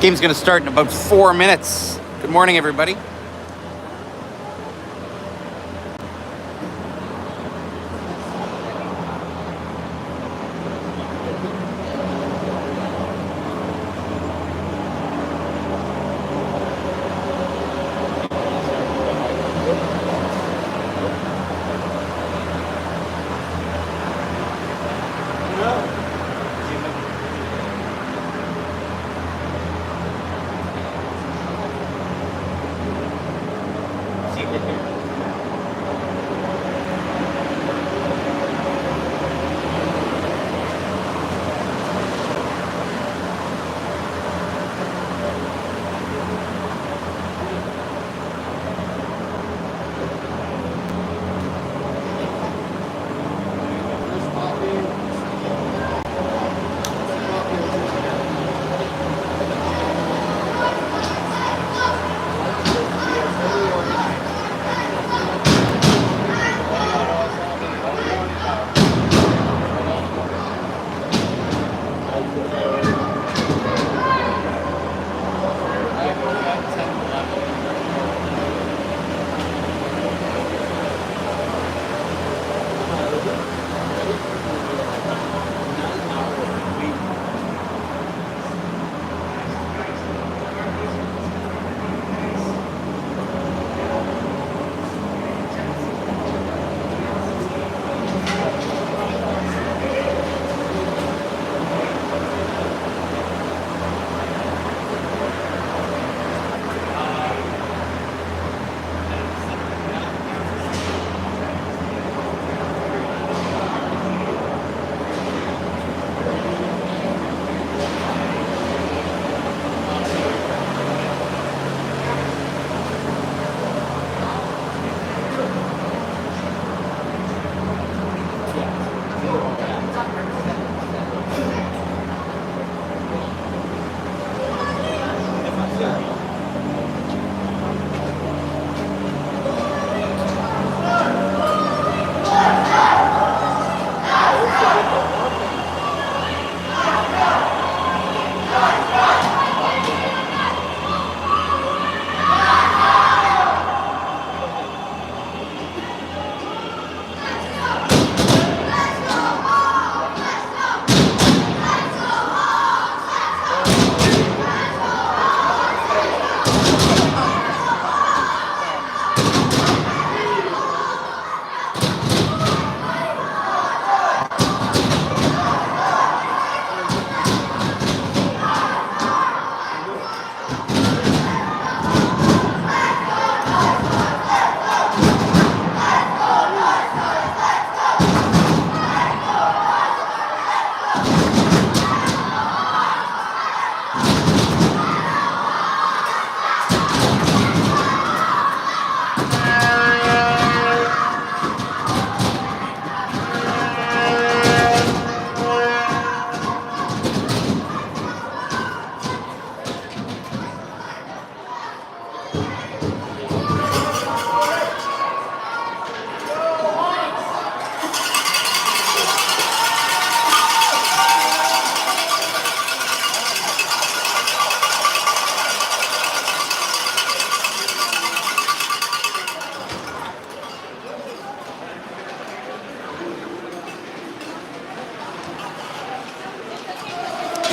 Game's going to start in about 4 minutes. Good morning, everybody.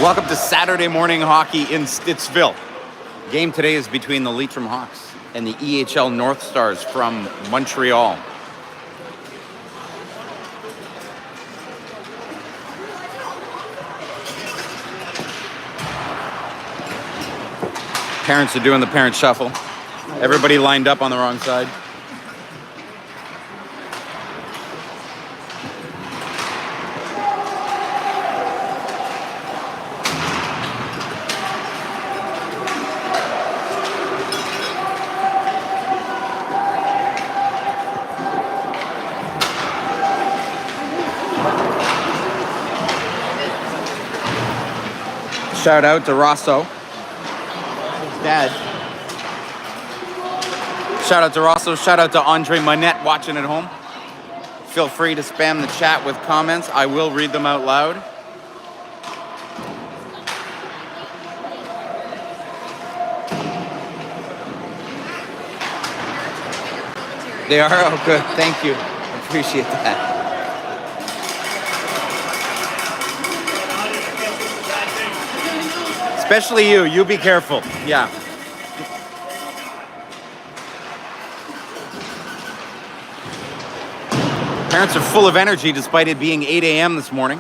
Welcome to Saturday morning hockey in Stittsville. Game today is between the Leitrim Hawks and the EHL Northstars from Montreal. Parents are doing the parent shuffle. Everybody lined up on the wrong side. Shout out to Rosso, his dad. Shout out to Rosso. Shout out to Andre Monette watching at home. Feel free to spam the chat with comments. I will read them out loud. They are? Oh, good. Thank you. Appreciate that. Especially you. You be careful. Yeah. Parents are full of energy despite it being 8 a.m. this morning.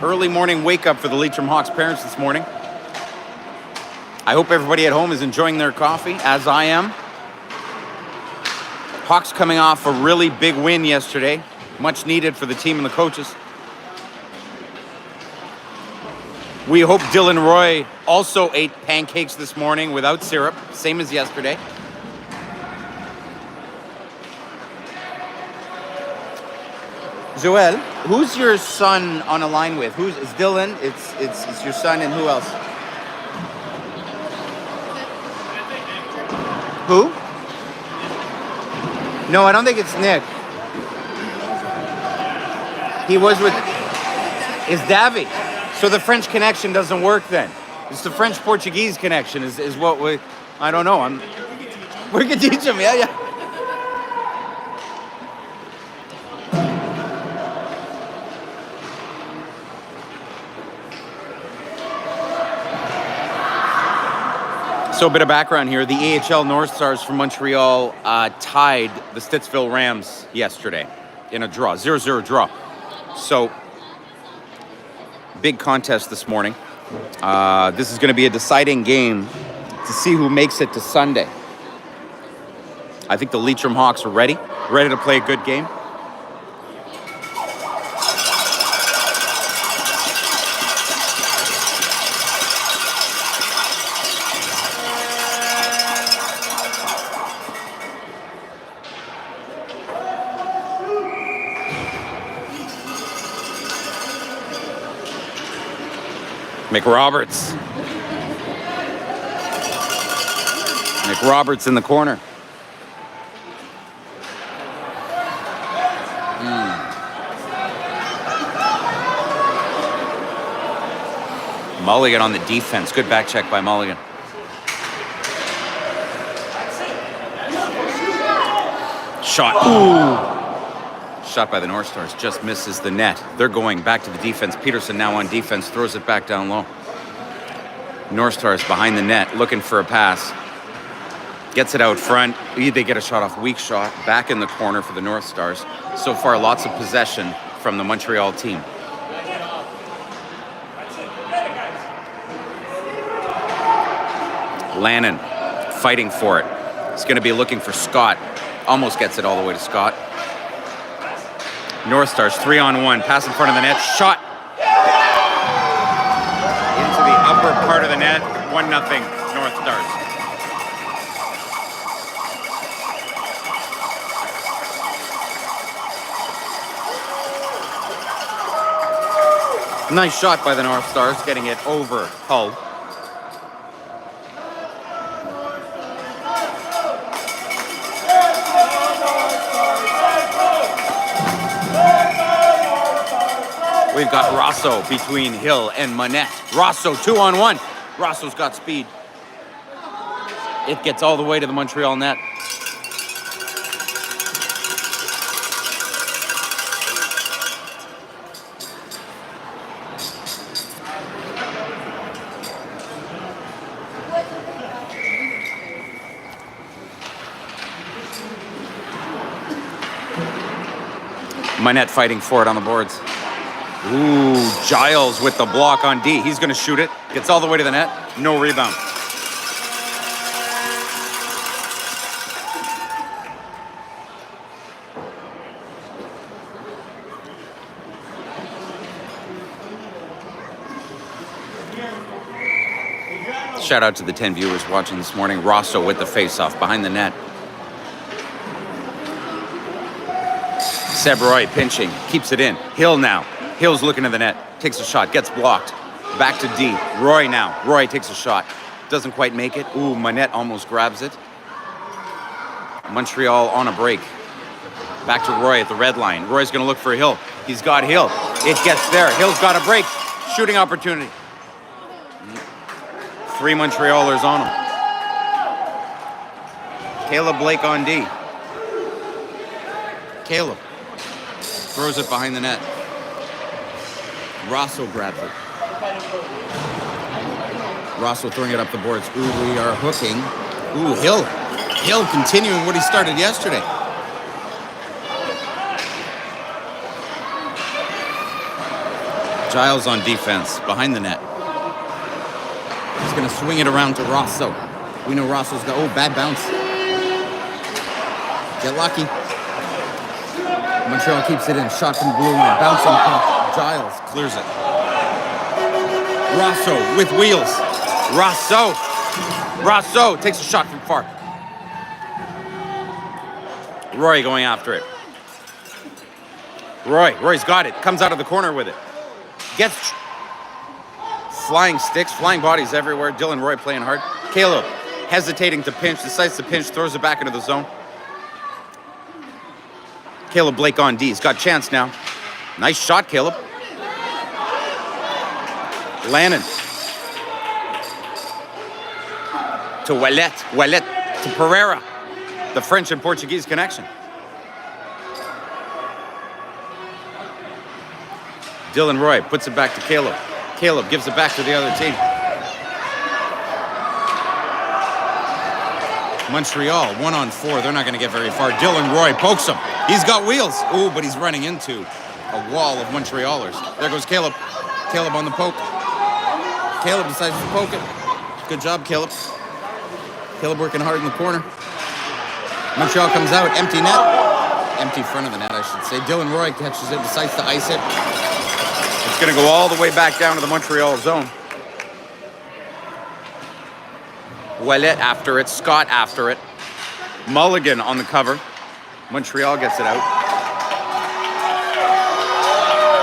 Early morning wake up for the Leitrim Hawks parents this morning. I hope everybody at home is enjoying their coffee, as I am. Hawks coming off a really big win yesterday. Much needed for the team and the coaches. We hope Dylan Roy also ate pancakes this morning without syrup, same as yesterday. Joel, who's your son on a line with? It's Dylan, it's your son, and who else? Who? No, I don't think it's Nick. He was with... It's Davy. So the French connection doesn't work then. It's the French-Portuguese connection is what we... I don't know. We can teach him, yeah. So a bit of background here. The EHL Northstars from Montreal tied the Stittsville Rams yesterday in a draw, 0-0 draw. So, big contest this morning. This is going to be a deciding game to see who makes it to Sunday. I think the Leitrim Hawks are ready to play a good game. McRoberts in the corner. Mulligan on the defense. Good back check by Mulligan. Shot. Ooh. Shot by the Northstars. Just misses the net. They're going back to the defense. Peterson now on defense. Throws it back down low. Northstars behind the net. Looking for a pass. Gets it out front. They get a shot off. Weak shot. Back in the corner for the Northstars. So far, lots of possession from the Montreal team. Lannon fighting for it. He's going to be looking for Scott. Almost gets it all the way to Scott. Northstars 3-on-1. Pass in front of the net. Shot. Into the upper part of the net. 1-0 Northstars. Nice shot by the Northstars, getting it over Hull. We've got Rosso between Hill and Manette. Rosso 2-on-1. Rosso's got speed. It gets all the way to the Montreal net. Manette fighting for it on the boards. Ooh, Giles with the block on D. He's going to shoot it. Gets all the way to the net. No rebound. Shout out to the 10 viewers watching this morning. Rosso with the face-off behind the net. Seb Roy pinching. Keeps it in. Hill now. Hill's looking at the net, takes a shot, gets blocked. Back to D. Roy now. Roy takes a shot. Doesn't quite make it. Ooh, Manette almost grabs it. Montreal on a break. Back to Roy at the red line. Roy's going to look for Hill. He's got Hill. It gets there. Hill's got a break. Shooting opportunity. 3 Montrealers on him. Caleb Blake on D. Caleb throws it behind the net. Rosso grabs it. Rosso throwing it up the boards. Ooh, we are hooking. Ooh, Hill. Hill continuing what he started yesterday. Giles on defense, behind the net. He's going to swing it around to Rosso. We know Rosso's got... Oh, bad bounce. Get lucky. Montreal keeps it in. Shot from the blue line. Bouncing puck. Giles clears it. Rosso with wheels. Rosso takes a shot from far. Roy going after it. Roy's got it. Comes out of the corner with it. Gets flying sticks, flying bodies everywhere. Dylan Roy playing hard. Caleb hesitating to pinch, decides to pinch, throws it back into the zone. Caleb Blake on D. He's got a chance now. Nice shot, Caleb. Lannon. To Ouellet to Pereira. The French and Portuguese connection. Dylan Roy puts it back to Caleb. Caleb gives it back to the other team. Montreal, 1-on-4. They're not going to get very far. Dylan Roy pokes him. He's got wheels. Ooh, but he's running into a wall of Montrealers. There goes Caleb. Caleb on the poke. Caleb decides to poke it. Good job, Caleb. Caleb working hard in the corner. Montreal comes out. Empty net. Empty front of the net, I should say. Dylan Roy catches it, decides to ice it. It's going to go all the way back down to the Montreal zone. Ouellet after it. Scott after it. Mulligan on the cover. Montreal gets it out.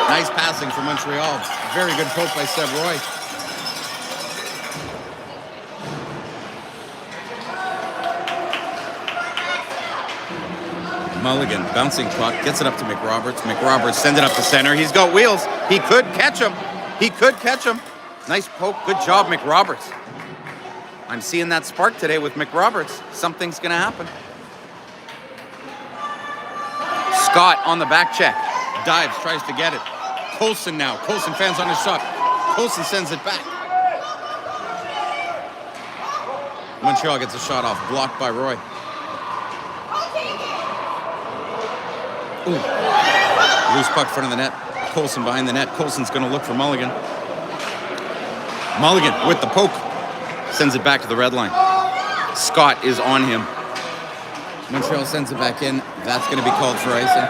Nice passing for Montreal. Very good poke by Seb Roy. Mulligan, bouncing puck, gets it up to McRoberts. McRoberts sends it up the center. He's got wheels. He could catch him. Nice poke. Good job, McRoberts. I'm seeing that spark today with McRoberts. Something's going to happen. Scott on the back check. Dives, tries to get it. Colson now. Colson fans on his shot. Colson sends it back. Montreal gets a shot off. Blocked by Roy. Ooh. Loose puck front of the net. Colson behind the net. Colson's going to look for Mulligan. Mulligan with the poke. Sends it back to the red line. Scott is on him. Montreal sends it back in. That's going to be called for icing.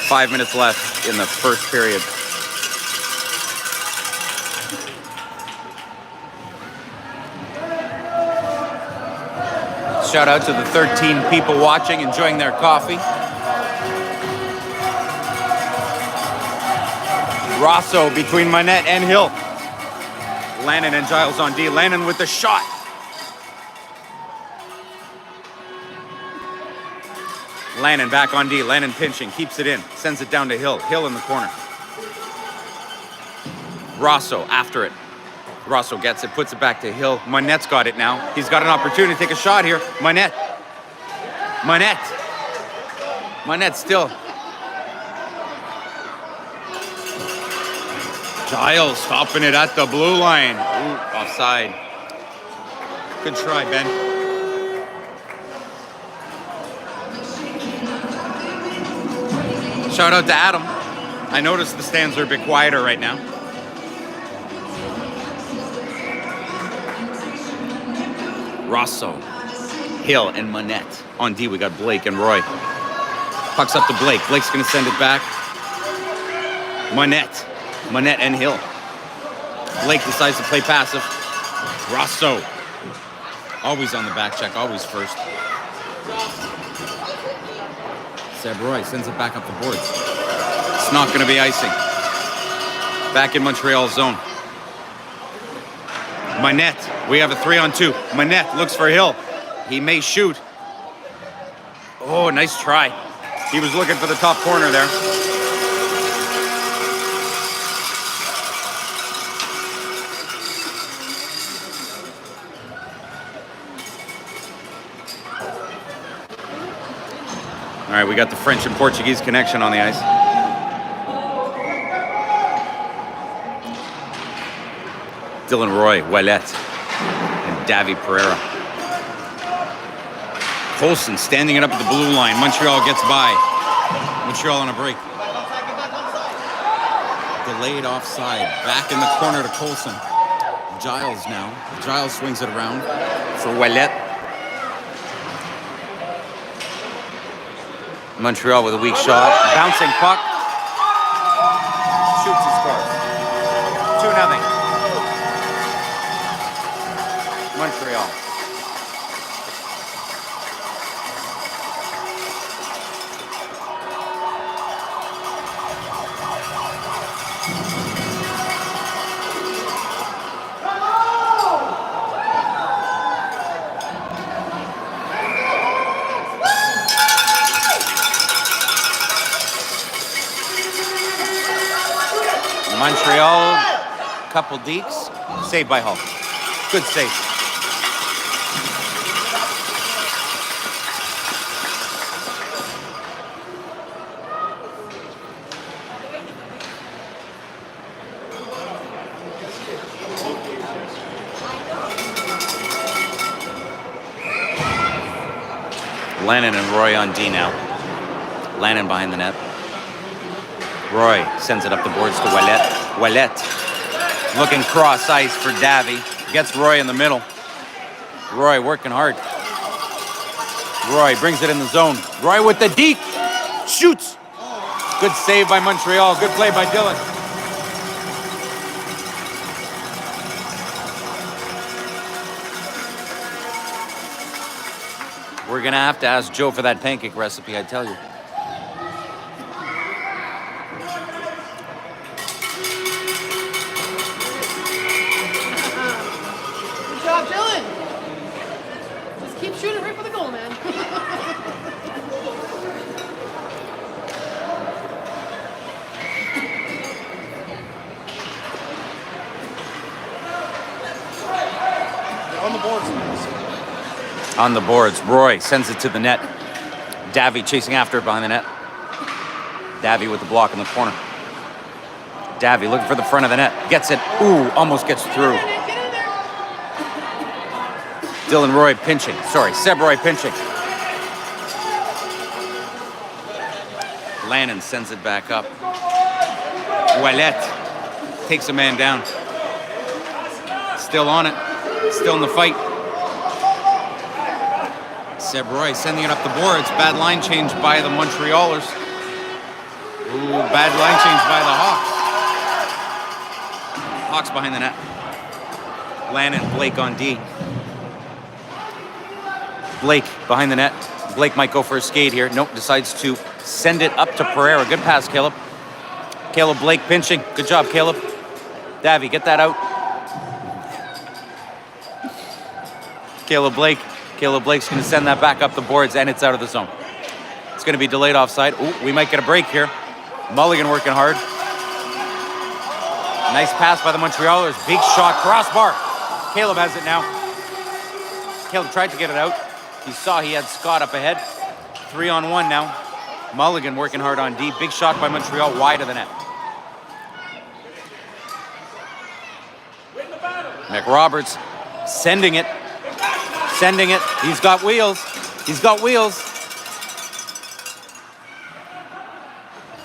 5 minutes left in the first period. Shout out to the 13 people watching, enjoying their coffee. Rosso between Manette and Hill. Lannon and Giles on D. Lannon with the shot. Lannon back on D. Lannon pinching, keeps it in, sends it down to Hill. Hill in the corner. Rosso after it. Rosso gets it, puts it back to Hill. Manette's got it now. He's got an opportunity to take a shot here. Manette still. Giles stopping it at the blue line. Ooh, offside. Good try, Ben. Shout out to Adam. I noticed the stands are a bit quieter right now. Rosso, Hill, and Manette. On D, we got Blake and Roy. Puck's up to Blake. Blake's going to send it back. Manette and Hill. Blake decides to play passive. Rosso. Always on the back check, always first. Seb Roy sends it back up the boards. It's not going to be icing. Back in Montreal's zone. Manette, we have a 3-on-2. Manette looks for Hill. He may shoot. Oh, nice try. He was looking for the top corner there. All right, we got the French and Portuguese connection on the ice. Dylan Roy, Ouellette, and Davy Pereira. Colson standing it up at the blue line. Montreal gets by. Montreal on a break. Delayed offside. Back in the corner to Colson. Giles now. Giles swings it around for Ouellette. Montreal with a weak shot. Bouncing puck. Shoots and scores. 2-0. Montreal. Montreal, couple deeks, saved by Hull. Good save. Lannon and Roy on D now. Lannon behind the net. Roy sends it up the boards to Ouellette. Ouellette looking cross ice for Davy. Gets Roy in the middle. Roy working hard. Roy brings it in the zone. Roy with the deke. Shoots. Good save by Montreal. Good play by Dylan. We're going to have to ask Joe for that pancake recipe, I tell you. Shooting right for the goal, man. On the boards. On the boards. Roy sends it to the net. Davy chasing after it behind the net. Davy with the block in the corner. Davy looking for the front of the net. Gets it. Ooh, almost gets through. Dylan Roy pinching. Sorry, Seb Roy pinching. Lannon sends it back up. Ouellette takes a man down. Still on it. Still in the fight. Seb Roy sending it up the boards. Bad line change by the Montrealers. Ooh, bad line change by the Hawks. Hawks behind the net. Lannon, Blake on D. Blake behind the net. Blake might go for a skate here. Nope, decides to send it up to Pereira. Good pass, Caleb. Caleb Blake pinching. Good job, Caleb. Davy, get that out. Caleb Blake. Caleb Blake's going to send that back up the boards, and it's out of the zone. It's going to be delayed offside. Ooh, we might get a break here. Mulligan working hard. Nice pass by the Montrealers. Big shot, crossbar. Caleb has it now. Caleb tried to get it out. He saw he had Scott up ahead. 3-on-1 now. Mulligan working hard on D. Big shot by Montreal, wide of the net. McRoberts sending it. Sending it. He's got wheels. He's got wheels.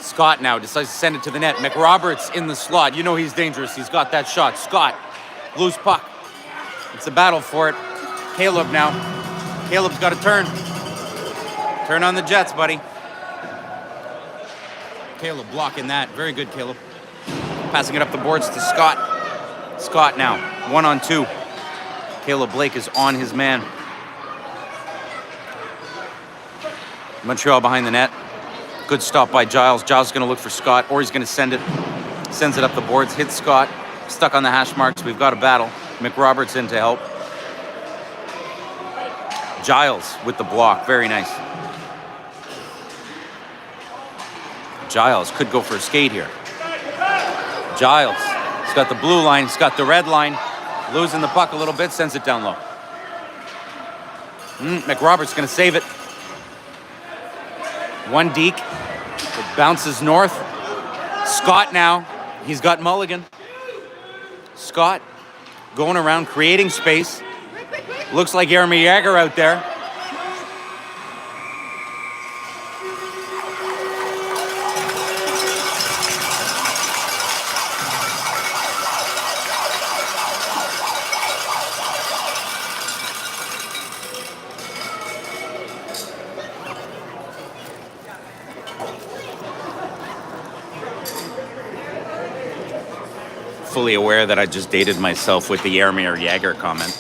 Scott now decides to send it to the net. McRoberts in the slot. You know he's dangerous. He's got that shot. Scott, loose puck. It's a battle for it. Caleb now. Caleb's got to turn. Turn on the Jets, buddy. Caleb blocking that. Very good, Caleb. Passing it up the boards to Scott. Scott now. 1-on-2. Caleb Blake is on his man. Montreal behind the net. Good stop by Giles. Giles is going to look for Scott, or he's going to send it. Sends it up the boards. Hits Scott. Stuck on the hash marks. We've got a battle. McRoberts in to help. Giles with the block. Very nice. Giles could go for a skate here. Giles. He's got the blue line. He's got the red line. Losing the puck a little bit. Sends it down low. McRoberts going to save it. One deke. It bounces north. Scott now. He's got Mulligan. Scott going around, creating space. Looks like Jeremy Jagger out there. Fully aware that I just dated myself with the Jaromir Jagr comment.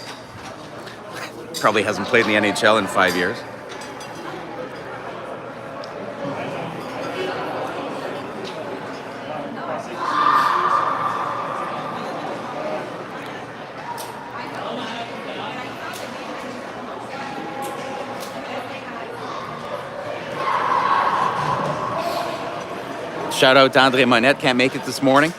Probably hasn't played in the NHL in 5 years. Shout out to Andre Monette, can't make it this morning.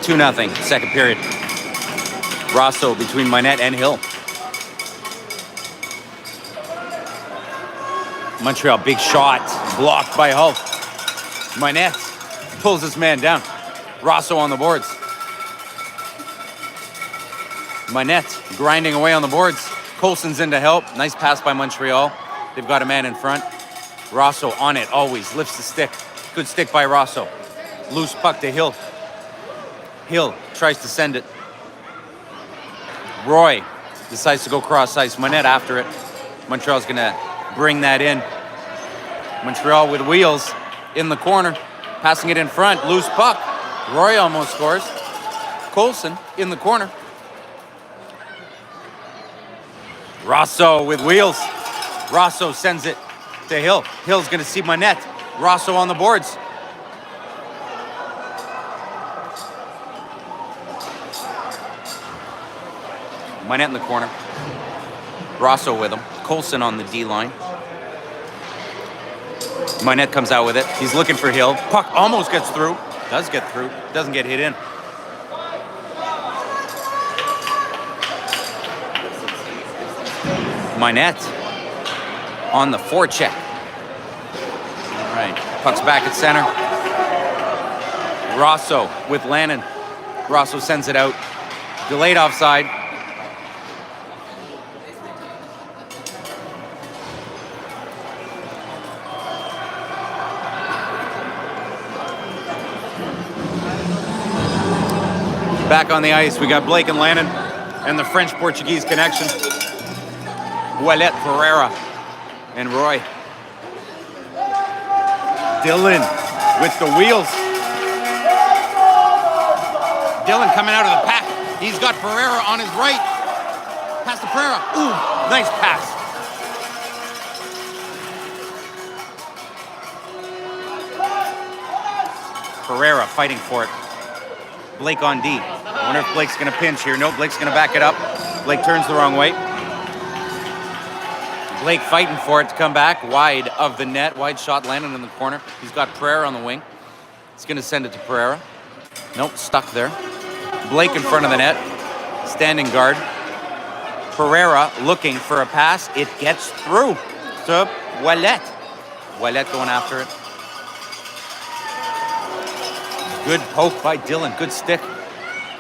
Two nothing, second period. Rosso between Minette and Hill. Montreal, big shot, blocked by Hull. Minette pulls this man down. Rosso on the boards. Minette grinding away on the boards. Colson's in to help. Nice pass by Montreal. They've got a man in front. Rosso on it, always lifts the stick. Good stick by Rosso. Loose puck to Hill. Hill tries to send it. Roy decides to go cross ice. Minette after it. Montreal's gonna bring that in. Montreal with wheels in the corner, passing it in front. Loose puck. Roy almost scores. Colson in the corner. Rosso with wheels. Rosso sends it to Hill. Hill's gonna see Minette. Rosso on the boards. Minette in the corner. Rosso with him. Colson on the D line. Minette comes out with it. He's looking for Hill. Puck almost gets through. Does get through. Doesn't get hit in. Minette on the forecheck. All right. Puck's back at center. Rosso with Lannon. Rosso sends it out. Delayed offside. Back on the ice, we got Blake and Lannon and the French-Portuguese connection. Ouellet, Pereira, and Roy. Dylan with the wheels. Dylan coming out of the pack. He's got Pereira on his right. Pass to Pereira. Ooh, nice pass. Pereira fighting for it. Blake on D. I wonder if Blake's gonna pinch here. No, Blake's gonna back it up. Blake turns the wrong way. Blake fighting for it to come back wide of the net. Wide shot, Landon in the corner. He's got Pereira on the wing. He's gonna send it to Pereira. Nope, stuck there. Blake in front of the net. Standing guard. Pereira looking for a pass. It gets through to Ouellet. Ouellet going after it. Good poke by Dylan. Good stick.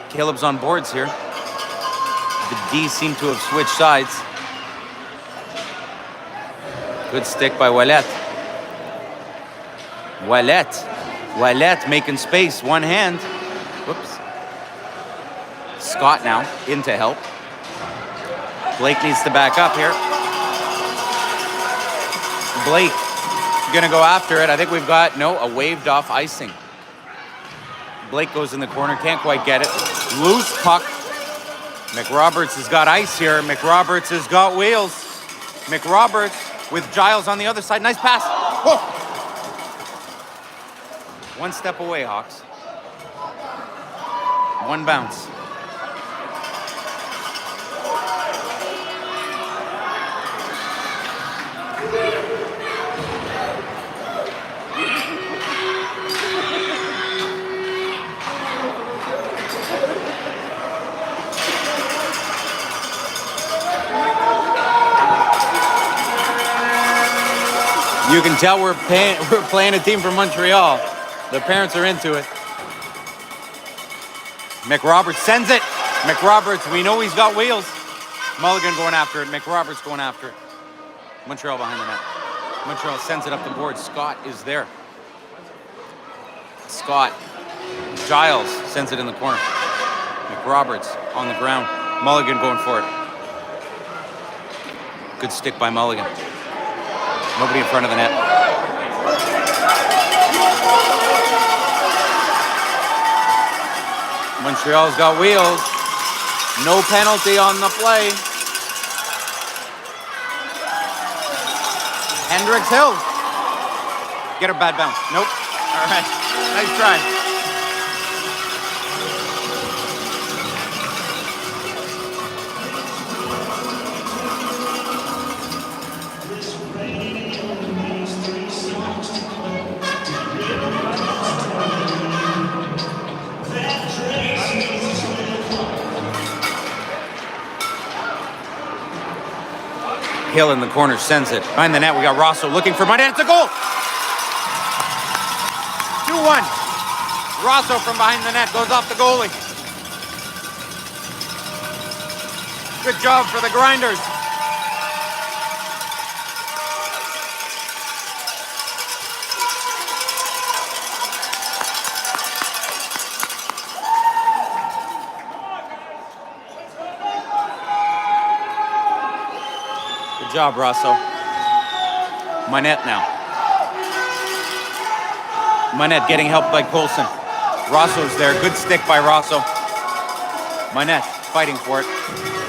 Caleb's on boards here. The D seem to have switched sides. Good stick by Ouellet. Ouellet making space. One hand. Whoops. Scott now in to help. Blake needs to back up here. Blake gonna go after it. I think we've got, no, a waved off icing. Blake goes in the corner, can't quite get it. Loose puck. McRoberts has got ice here. McRoberts has got wheels. McRoberts with Giles on the other side. Nice pass. Whoa. One step away, Hawks. One bounce. You can tell we're playing a team from Montreal. The parents are into it. McRoberts sends it. McRoberts, we know he's got wheels. Mulligan going after it. McRoberts going after it. Montreal behind the net. Montreal sends it up the board. Scott is there. Scott. Giles sends it in the corner. McRoberts on the ground. Mulligan going for it. Good stick by Mulligan. Nobody in front of the net. Montreal's got wheels. No penalty on the play. Hendricks Hill. Get a bad bounce. Nope. All right. Nice try. Hill in the corner sends it. Behind the net, we got Rosso looking for money. It's a goal! 2-1. Rosso from behind the net goes off the goalie. Good job for the Grinders. Good job, Rosso. Manette now. Manette getting helped by Coulson. Rosso's there. Good stick by Rosso. Manette fighting for it.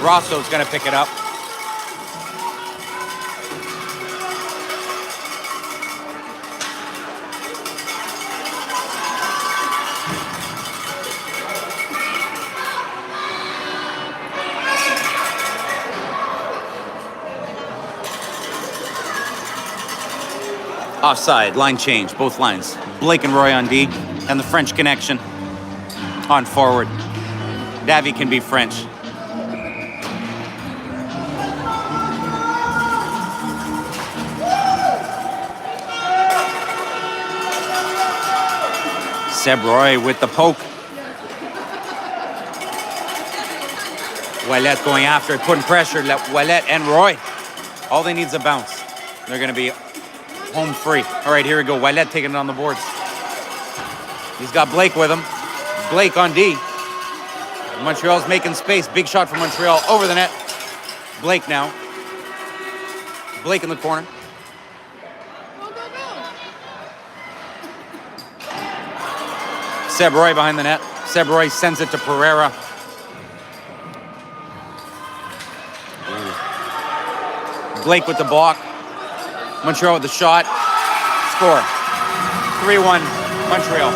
Rosso's going to pick it up. Offside, line change, both lines. Blake and Roy on D, and the French connection on forward. Davy can be French. Seb Roy with the poke. Ouellet going after it, putting pressure. Ouellet and Roy. All they need is a bounce. They're going to be home free. All right, here we go. Ouellet taking it on the boards. He's got Blake with him. Blake on D. Montreal's making space. Big shot from Montreal over the net. Blake now. Blake in the corner. Go, go, go. Seb Roy behind the net. Seb Roy sends it to Pereira. Blake with the block. Montreal with the shot. Score. 3-1 Montreal.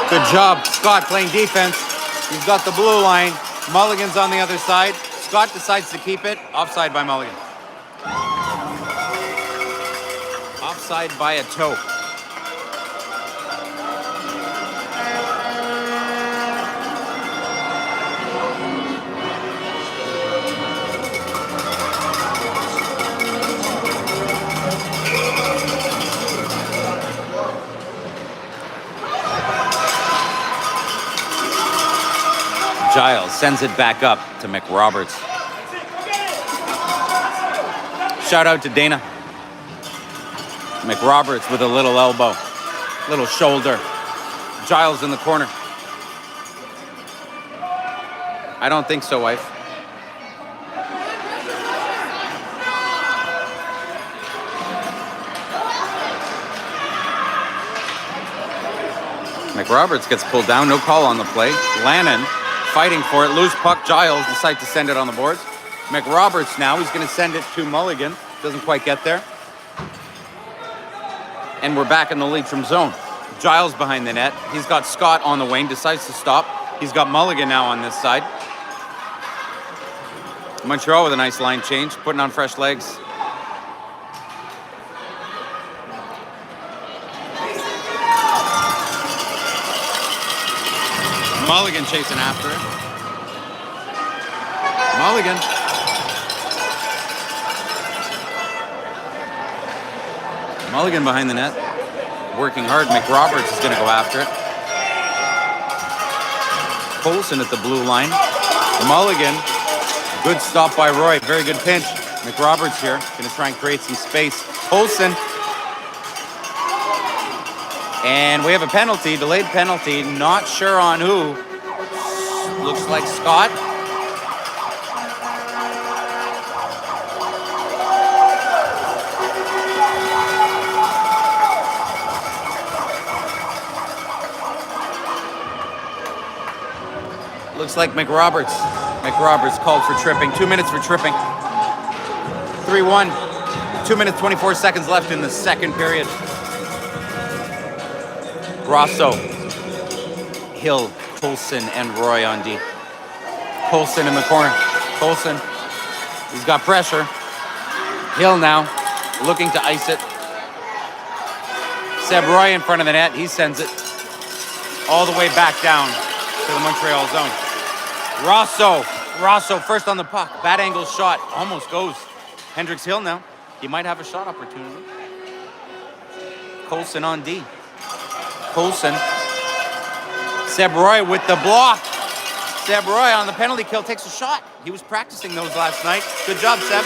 Good job, Scott playing defense. He's got the blue line. Mulligan's on the other side. Scott decides to keep it. Offside by Mulligan. Offside by a toe. Giles sends it back up to McRoberts. Shout out to Dana. McRoberts with a little elbow, little shoulder. Giles in the corner. I don't think so, wife. McRoberts gets pulled down. No call on the play. Lannon fighting for it. Loose puck. Giles decides to send it on the boards. McRoberts now. He's going to send it to Mulligan. Doesn't quite get there. And we're back in the Leitrim zone. Giles behind the net. He's got Scott on the wing. Decides to stop. He's got Mulligan now on this side. Montreal with a nice line change. Putting on fresh legs. Mulligan chasing after it. Mulligan. Mulligan behind the net. Working hard. McRoberts is going to go after it. Colson at the blue line. Mulligan. Good stop by Roy. Very good pinch. McRoberts here. Going to try and create some space. Colson. And we have a penalty. Delayed penalty. Not sure on who. Looks like Scott. Looks like McRoberts. McRoberts called for tripping. 2 minutes for tripping. 3-1. 2 minutes, 24 seconds left in the second period. Rosso, Hill, Colson, and Roy on D. Colson in the corner. Colson, he's got pressure. Hill now, looking to ice it. Seb Roy in front of the net. He sends it all the way back down to the Montreal zone. Rosso first on the puck. Bad angle shot. Almost goes. Hendricks Hill now. He might have a shot opportunity. Colson on D. Colson. Seb Roy with the block. Seb Roy on the penalty kill takes a shot. He was practicing those last night. Good job, Seb.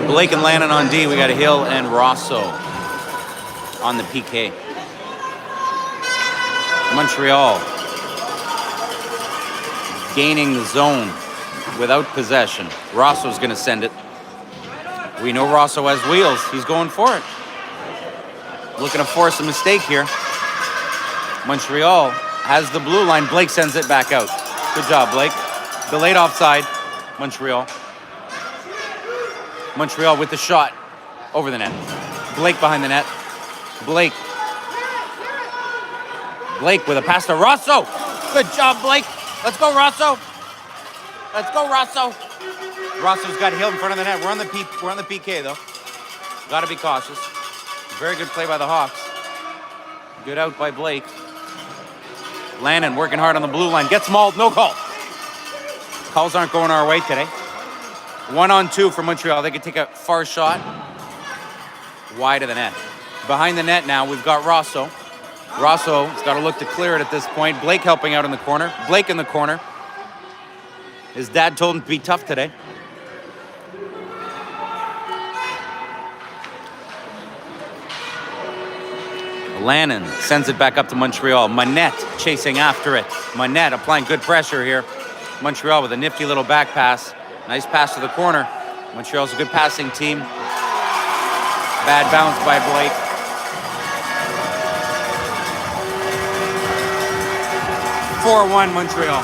Blake and Lannon on D. We got a Hill and Rosso on the PK. Montreal gaining the zone without possession. Rosso's going to send it. We know Rosso has wheels. He's going for it. Looking to force a mistake here. Montreal has the blue line. Blake sends it back out. Good job, Blake. Delayed offside. Montreal. Montreal with the shot over the net. Blake behind the net. Blake with a pass to Rosso. Good job, Blake. Let's go, Rosso. Let's go, Rosso. Rosso's got Hill in front of the net. We're on the PK though. Got to be cautious. Very good play by the Hawks. Good out by Blake. Lannon working hard on the blue line. Gets mauled. No call. Calls aren't going our way today. 1-on-2 for Montreal. They can take a far shot. Wide of the net. Behind the net now, we've got Rosso. Rosso's got to look to clear it at this point. Blake helping out in the corner. Blake in the corner. His dad told him to be tough today. Lannon sends it back up to Montreal. Manette chasing after it. Manette applying good pressure here. Montreal with a nifty little back pass. Nice pass to the corner. Montreal's a good passing team. Bad bounce by Blake. (4-1) Montreal.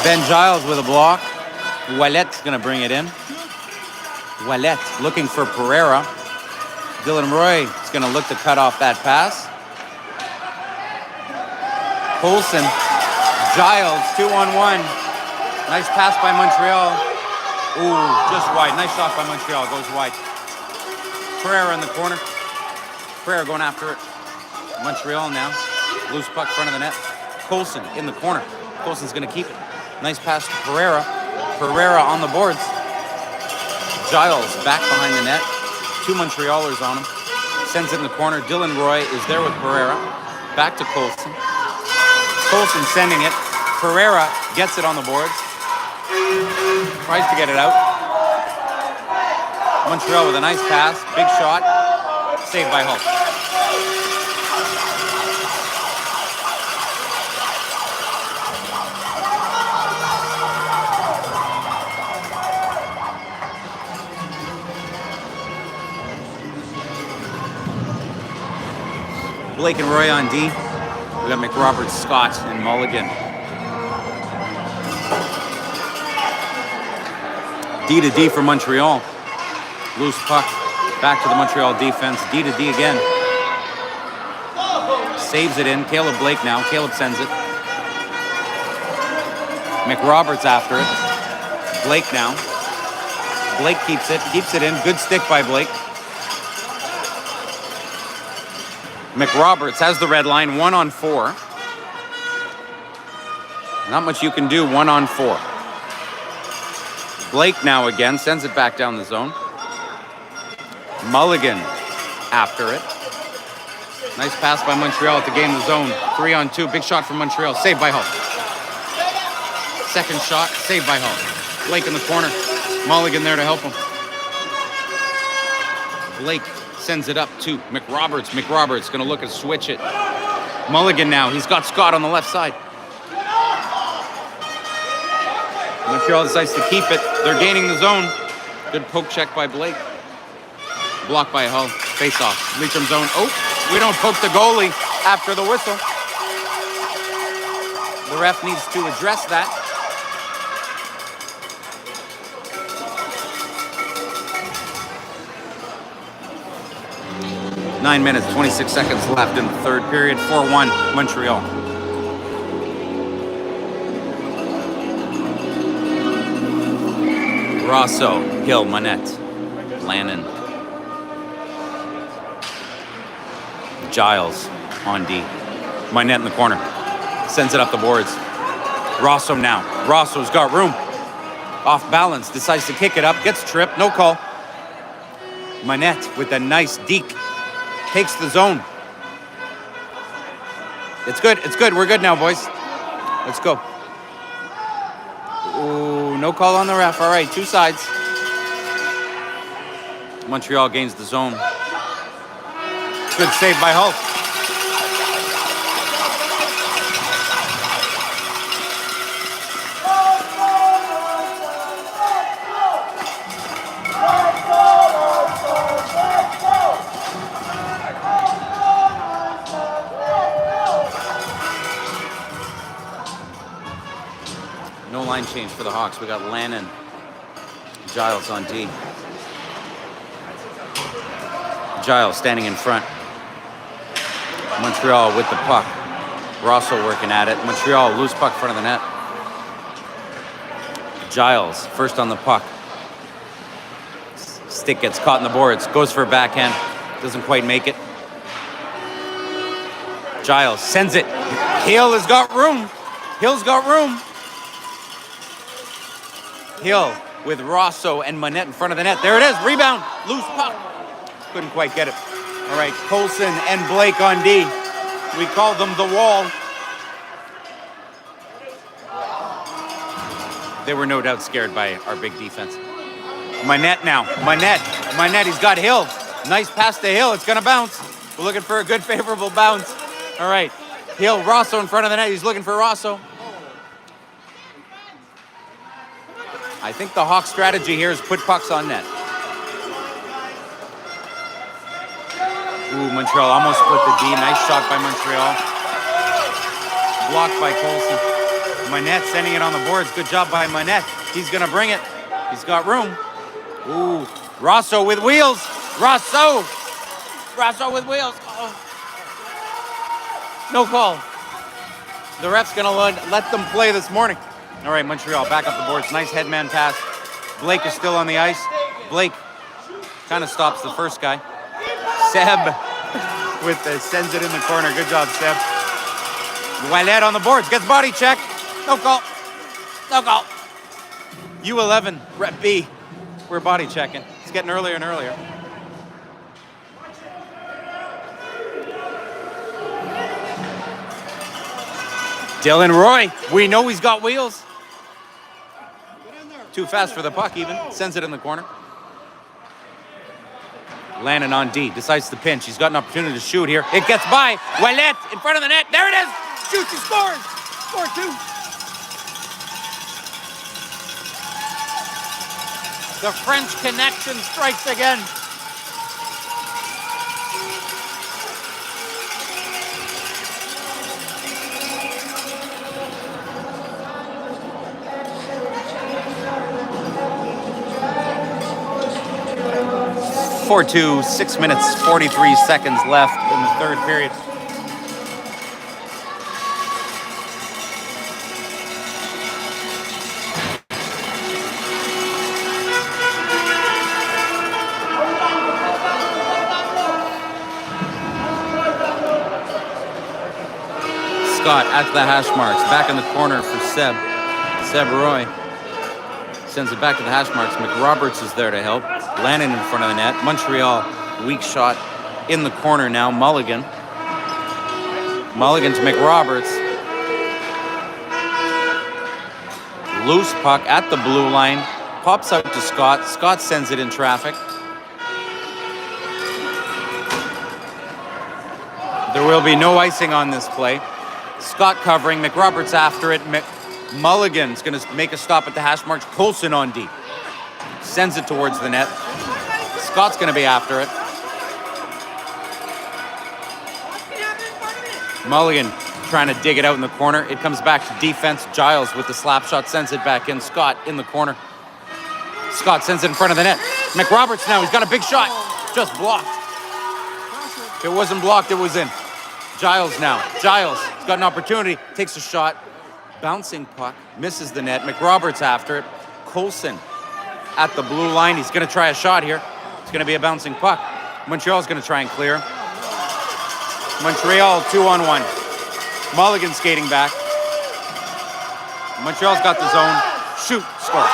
Ben Giles with a block. Ouellette's going to bring it in. Ouellette looking for Pereira. Dylan Roy is going to look to cut off that pass. Coulson, Giles, 2-on-1. Nice pass by Montreal. Ooh, just wide. Nice shot by Montreal. Goes wide. Pereira in the corner. Pereira going after it. Montreal now. Loose puck front of the net. Coulson in the corner. Coulson's going to keep it. Nice pass to Pereira. Pereira on the boards. Giles back behind the net. 2 Montrealers on him. Sends it in the corner. Dylan Roy is there with Pereira. Back to Coulson. Coulson sending it. Pereira gets it on the boards. Tries to get it out. Montreal with a nice pass. Big shot. Saved by Hull. Blake and Roy on D. We got McRoberts, Scott, and Mulligan. D to D for Montreal. Loose puck. Back to the Montreal defense. D to D again. Saves it in. Caleb Blake now. Caleb sends it. McRoberts after it. Blake now. Blake keeps it. Keeps it in. Good stick by Blake. McRoberts has the red line, 1-on-4. Not much you can do, 1-on-4. Blake now again, sends it back down the zone. Mulligan after it. Nice pass by Montreal to gain the zone. 3-on-2, big shot from Montreal, saved by Hull. Second shot, saved by Hull. Blake in the corner, Mulligan there to help him. Blake sends it up to McRoberts. McRoberts gonna look and switch it. Mulligan now, he's got Scott on the left side. Montreal decides to keep it. They're gaining the zone. Good poke check by Blake. Blocked by Hull. Face off. Leitrim zone. Oh, we don't poke the goalie after the whistle. The ref needs to address that. Nine minutes, 26 seconds left in the third period. 4-1 Montreal. Rosso, Hill, Monette, Lannon. Giles on D. Monette in the corner. Sends it up the boards. Rosso now. Rosso's got room. Off balance. Decides to kick it up. Gets tripped. No call. Monette with a nice deke. Takes the zone. It's good. It's good. We're good now, boys. Let's go. Ooh, no call on the ref. All right, two sides. Montreal gains the zone. Good save by Hull. No line change for the Hawks. We got Lannon, Giles on D. Giles standing in front. Montreal with the puck. Rosso working at it. Montreal, loose puck front of the net. Giles, first on the puck. Stick gets caught in the boards. Goes for a backhand. Doesn't quite make it. Giles sends it. Hill has got room. Hill's got room. Hill with Rosso and Monette in front of the net. There it is. Rebound. Loose puck. Couldn't quite get it. All right, Coulson and Blake on D. We call them the wall. They were no doubt scared by our big defense. Monette now. Monette, he's got Hill. Nice pass to Hill. It's going to bounce. We're looking for a good, favorable bounce. All right, Hill, Rosso in front of the net. He's looking for Rosso. I think the Hawks' strategy here is put pucks on net. Ooh, Montreal almost split the D. Nice shot by Montreal. Blocked by Coulson. Manette sending it on the boards. Good job by Manette. He's going to bring it. He's got room. Ooh, Rosso with wheels. Rosso with wheels. Oh. No call. The ref's going to let them play this morning. All right, Montreal back up the boards. Nice headman pass. Blake is still on the ice. Blake kind of stops the first guy. Seb sends it in the corner. Good job, Seb. Ouellet on the boards. Gets body check. No call. No call. U11, Rep B. We're body checking. It's getting earlier and earlier. Dylan Roy. We know he's got wheels. Too fast for the puck even. Sends it in the corner. Lannon on D. Decides to pinch. He's got an opportunity to shoot here. It gets by. Ouellet in front of the net. There it is. Shoots. He scores. Score 2. The French connection strikes again. Four 2, 6 minutes, 43 seconds left in the third period. Scott at the hash marks, back in the corner for Seb. Seb Roy sends it back to the hash marks. McRoberts is there to help. Lannon in front of the net. Montreal, weak shot in the corner now. Mulligan to McRoberts. Loose puck at the blue line. Pops out to Scott. Scott sends it in traffic. There will be no icing on this play. Scott covering. McRoberts after it. Mulligan's going to make a stop at the hash marks. Colson on D. Sends it towards the net. Scott's going to be after it. Mulligan trying to dig it out in the corner. It comes back to defense. Giles with the slap shot sends it back in. Scott in the corner. Scott sends it in front of the net. McRoberts now. He's got a big shot. Just blocked. If it wasn't blocked, it was in. Giles now. Giles has got an opportunity. Takes a shot. Bouncing puck. Misses the net. McRoberts after it. Colson at the blue line. He's going to try a shot here. It's going to be a bouncing puck. Montreal's going to try and clear. Montreal 2-on-1. Mulligan skating back. Montreal's got the zone. Shoot. Score.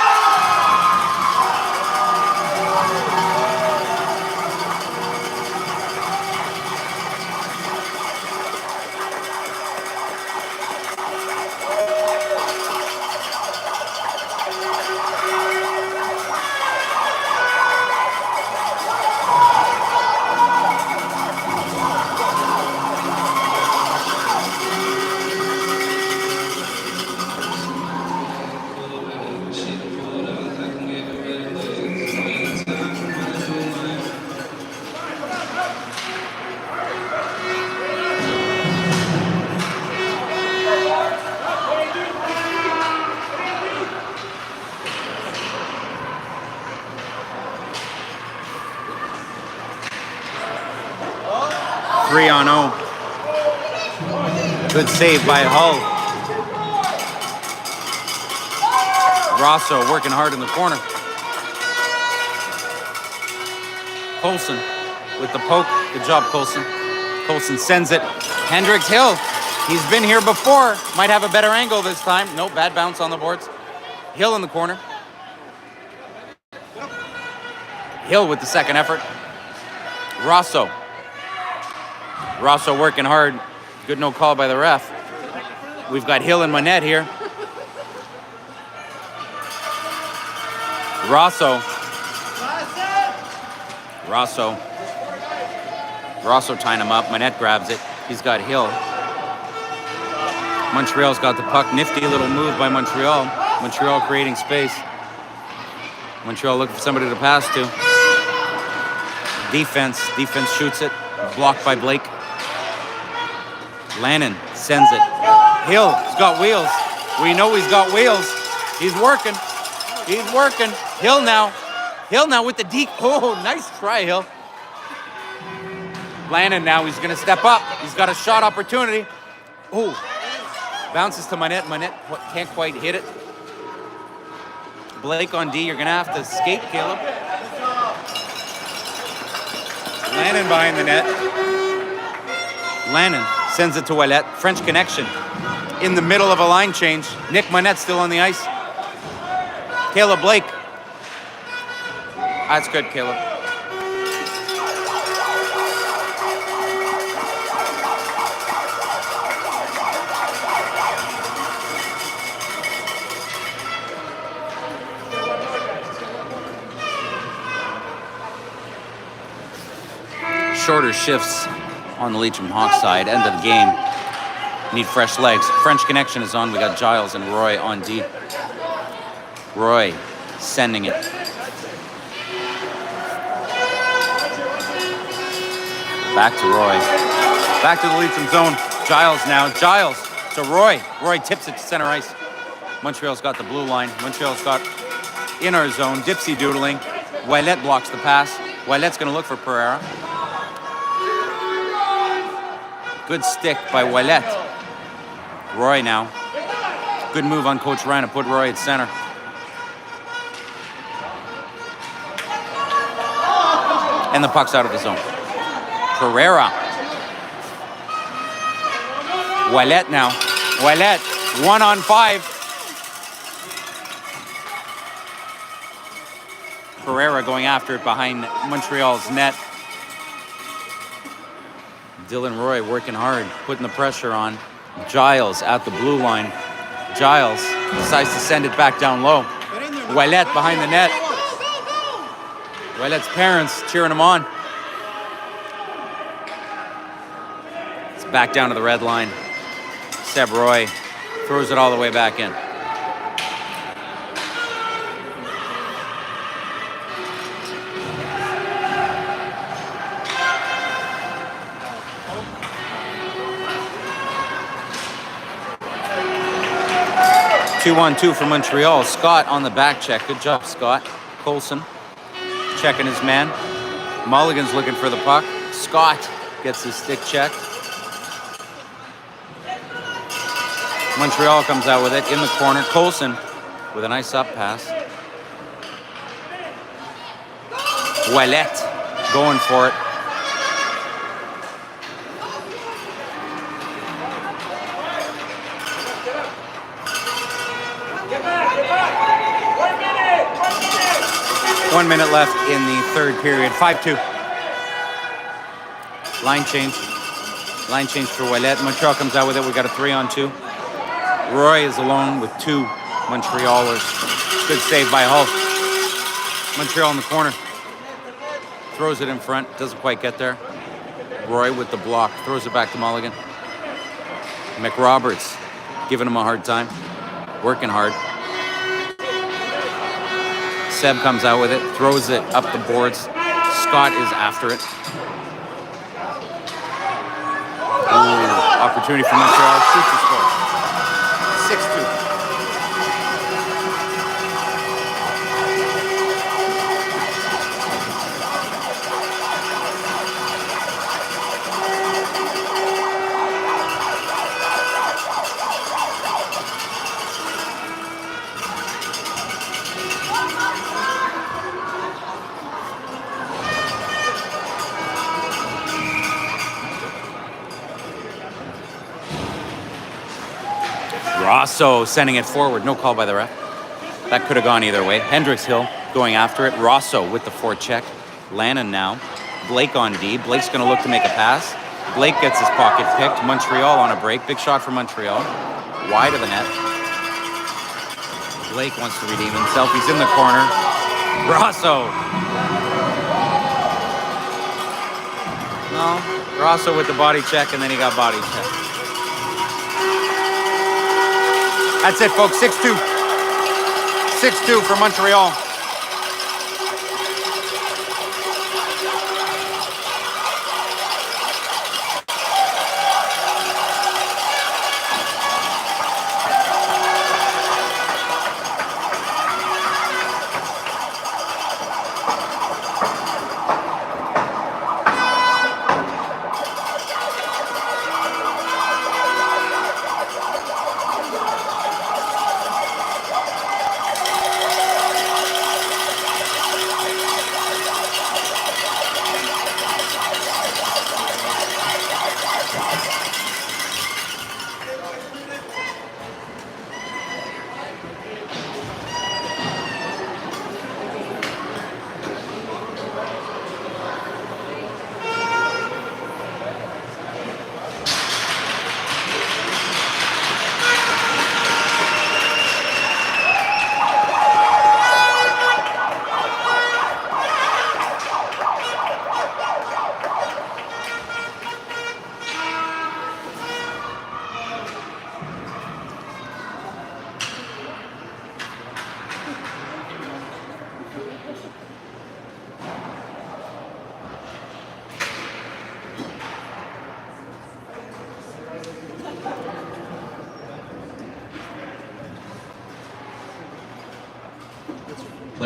Three on 0. Good save by Hull. Rosso working hard in the corner. Colson with the poke. Good job, Colson. Colson sends it. Hendricks Hill. He's been here before. Might have a better angle this time. Nope, bad bounce on the boards. Hill in the corner. Hill with the second effort. Rosso working hard. Good no call by the ref. We've got Hill and Manette here. Rosso tying him up. Manette grabs it. He's got Hill. Montreal's got the puck. Nifty little move by Montreal. Montreal creating space. Montreal looking for somebody to pass to. Defense shoots it. Blocked by Blake. Lannon sends it. Hill's got wheels. We know he's got wheels. He's working. He's working. Hill now. Hill now with the deep. Oh, nice try, Hill. Lannon now. He's going to step up. He's got a shot opportunity. Oh, bounces to Manette. Manette can't quite hit it. Blake on D. You're going to have to skate, Caleb. Lannon behind the net. Lannon sends it to Ouellette. French connection. In the middle of a line change. Nick Manette still on the ice. Caleb Blake. That's good, Caleb. Shorter shifts on the Leitrim Hawks side. End of the game. Need fresh legs. French connection is on. We got Giles and Roy on D. Roy sending it. Back to Roy. Back to the Leitrim zone. Giles now. Giles to Roy. Roy tips it to center ice. Montreal's got the blue line. Montreal's got in our zone. Dipsy doodling. Ouellette blocks the pass. Ouellette's going to look for Pereira. Good stick by Ouellette. Roy now. Good move on Coach Ryan to put Roy at center. And the puck's out of the zone. Pereira. Ouellette now. Ouellette, 1-on-5. Pereira going after it behind Montreal's net. Dylan Roy working hard, putting the pressure on. Giles at the blue line. Giles decides to send it back down low. Ouellette behind the net. Ouellette's parents cheering him on. It's back down to the red line. Seb Roy throws it all the way back in. Two-on-two for Montreal. Scott on the back check. Good job, Scott. Coulson checking his man. Mulligan's looking for the puck. Scott gets his stick checked. Montreal comes out with it in the corner. Coulson with a nice up pass. Ouellette going for it. One minute left in the third period. 5-2. Line change. Line change for Ouellette. Montreal comes out with it. We got a 3-on-2. Roy is alone with two Montrealers. Good save by Hull. Montreal in the corner. Throws it in front. Doesn't quite get there. Roy with the block. Throws it back to Mulligan. McRoberts giving him a hard time. Working hard. Seb comes out with it, throws it up the boards. Scott is after it. Ooh, opportunity for Montreal. Shoots to score. 6-2. Rosso sending it forward. No call by the ref. That could have gone either way. Hendricks Hill going after it. Rosso with the forecheck. Lannon now. Blake on D. Blake's going to look to make a pass. Blake gets his pocket picked. Montreal on a break. Big shot for Montreal. Wide of the net. Blake wants to redeem himself. He's in the corner. Rosso. No. Rosso with the body check, and then he got body checked. That's it, folks. 6-2. 6-2 for Montreal.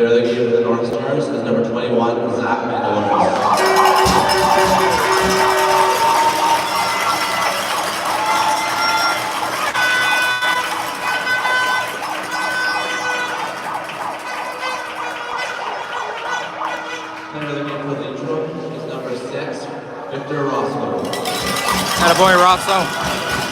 Player of the game for the Northstars is number 21, Zach Mandalorian. Player of the game for Leitrim is number 6, Victor Roscoe. Attaboy, Rosso.